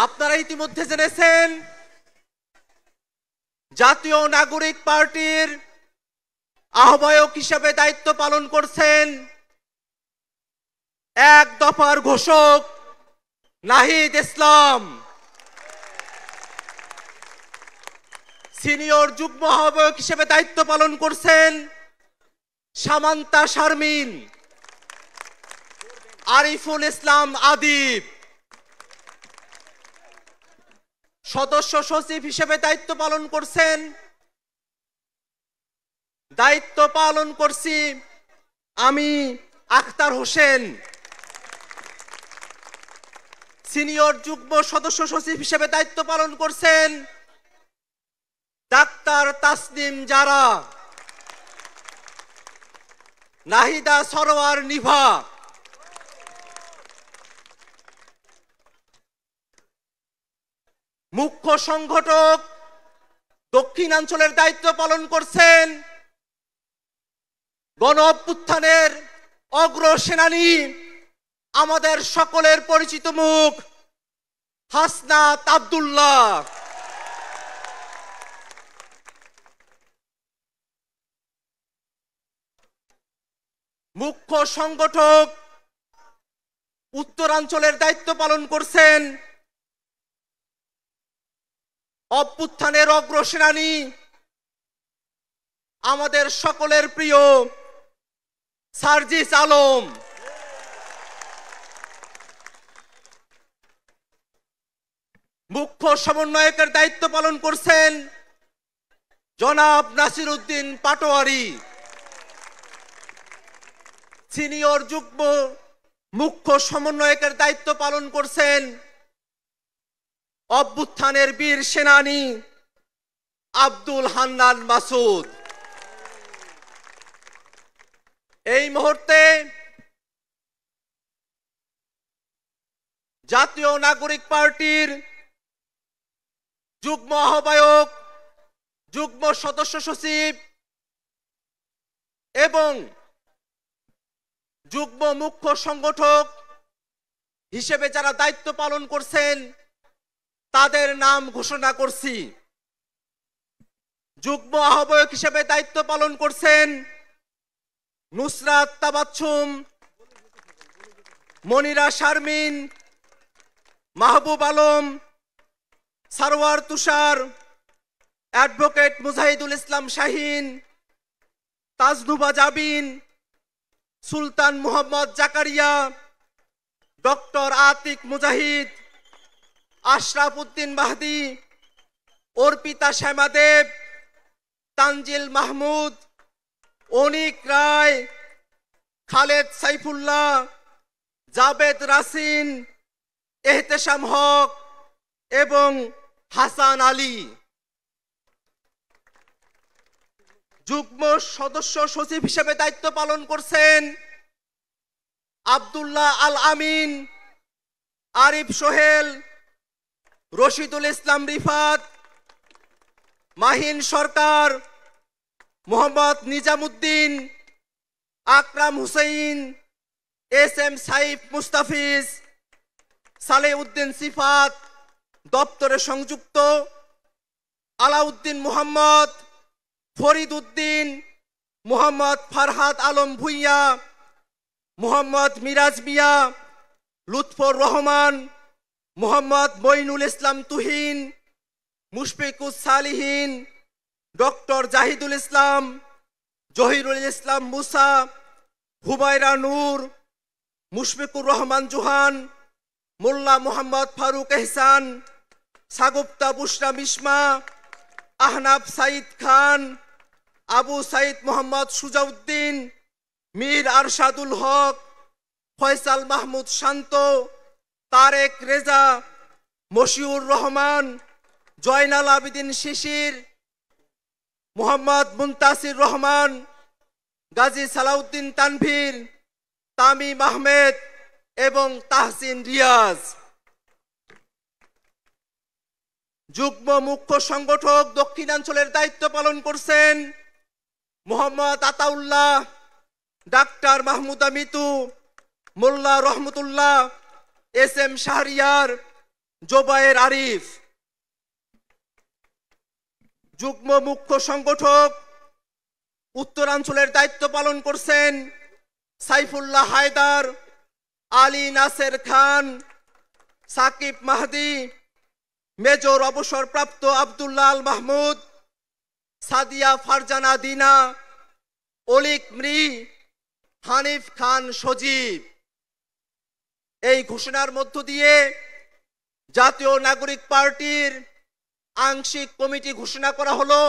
আপনারা ইতিমধ্যে জেনেছেন জাতীয় নাগরিক পার্টির আহ্বায়ক হিসেবে দায়িত্ব পালন করছেন এক দফার ঘোষক নাহিদ ইসলাম। সিনিয়র যুগ্ম আহ্বায়ক হিসেবে দায়িত্ব পালন করছেন সামান্তা শারমিন। আরিফুল ইসলাম আদিব সদস্য সচিব হিসেবে দায়িত্ব পালন করছি আমি আখতার হোসেন। সিনিয়র যুগ্ম সদস্য সচিব হিসেবে দায়িত্ব পালন করছেন ডাক্তার তাসনিম জারা। নাহিদা সরোয়ার নিভা মুখ্য সংগঠক দক্ষিণাঞ্চলের দায়িত্ব পালন করছেন গণ অভ্যুত্থানের অগ্রসেনানী আমাদের সকলের পরিচিত মুখ হাসনাত আব্দুল্লাহ। মুখ্য সংগঠক উত্তরাঞ্চলের দায়িত্ব পালন করছেন অভ্যুত্থানের অগ্রসেনানী আমাদের সকলের প্রিয় সার্জিস আলম। মুখ্য সমন্বয়কের দায়িত্ব পালন করছেন জনাব নাসির উদ্দিন পাটোয়ারি। সিনিয়র যুগ্ম মুখ্য সমন্বয়কের দায়িত্ব পালন করছেন অভ্যুত্থানের বীর সেনানী আব্দুল হান্নান মাসুদ। এই মুহূর্তে জাতীয় নাগরিক পার্টির যুগ্ম আহ্বায়ক, যুগ্ম সদস্য সচিব এবং যুগ্ম মুখ্য সংগঠক হিসেবে যারা দায়িত্ব পালন করছেন তাদের নাম ঘোষণা করছি। যুগ্ম আহ্বায়ক হিসেবে দায়িত্ব পালন করছেন নুসরাত তাবাচ্ছুম, মনিরা শারমিন, মাহবুব আলম, সারোয়ার তুষার, অ্যাডভোকেট মুজাহিদুল ইসলাম শাহিন, তাজনুবা জাবিন, সুলতান মোহাম্মদ জাকারিয়া, ডক্টর আতিক মুজাহিদ, আশরাফ উদ্দিন মাহদি, অর্পিতা শ্যামাদেব, তানজিল মাহমুদ, অনিক রায়, খালেদ সাইফুল্লাহ, জাবেদ রাসিন, এহতেশাম হক এবং হাসান আলী। যুগ্ম সদস্য সচিব হিসেবে দায়িত্ব পালন করছেন আব্দুল্লাহ আল আমিন, আরিফ সোহেল, রশিদুল ইসলাম রিফাত, মাহিন সরকার, মোহাম্মদ নিজামুদ্দিন, আকরাম হুসাইন, এস এম সাইফ মুস্তাফিজ, সালেহ উদ্দিন সিফাত দপ্তরে সংযুক্ত, আলাউদ্দিন মোহাম্মদ, ফরিদ উদ্দিন, মোহাম্মদ ফারহাদ আলম ভুইয়া, মোহাম্মদ মিরাজ মিয়া, লুৎফর রহমান, মোহাম্মদ মঈনুল ইসলাম তুহিন, মুশফিকুস সালিহিন, ডক্টর জাহিদুল ইসলাম, জহিরুল ইসলাম মুসা, হুমায়রা নূর, মুশফিকুর রহমান জোহান, মোল্লা মোহাম্মদ ফারুক এহসান, সাগুপ্তা বুশরা মিশমা, আহনাফ সাইদ খান, আবু সাইদ মোহাম্মদ সুজাউদ্দিন, মীর আরশাদুল হক, ফয়সাল মাহমুদ শান্ত, তারেক রেজা, মশিউর রহমান, জয়নাল আবিদিন শিশির, মোহাম্মদ মুনতাসির রহমান, গাজী সালাউদ্দিন তানভীর, তামিম আহমেদ এবং তাহসিন রিয়াজ। যুগ্ম মুখ্য সংগঠক দক্ষিণাঞ্চলের দায়িত্ব পালন করছেন মোহাম্মদ আতাউল্লাহ, ডাক্তার মাহমুদা মিতু, মোল্লা রহমতুল্লাহ, এস এম শাহরিয়ার, জোবায়ের আরিফ। যুগ্ম মুখ্য সংগঠক উত্তরাঞ্চলের দায়িত্ব পালন করছেন সাইফুল্লাহ হায়দার, আলী নাসের খান, সাকিব মাহদি, মেজর অবসরপ্রাপ্ত আব্দুল্লাহ আল মাহমুদ, সাদিয়া ফারজানা দিনা, অলিক মৃ, হানিফ খান সজীব। এই ঘোষণার মধ্য দিয়ে জাতীয় নাগরিক পার্টির আংশিক কমিটি ঘোষণা করা হলো।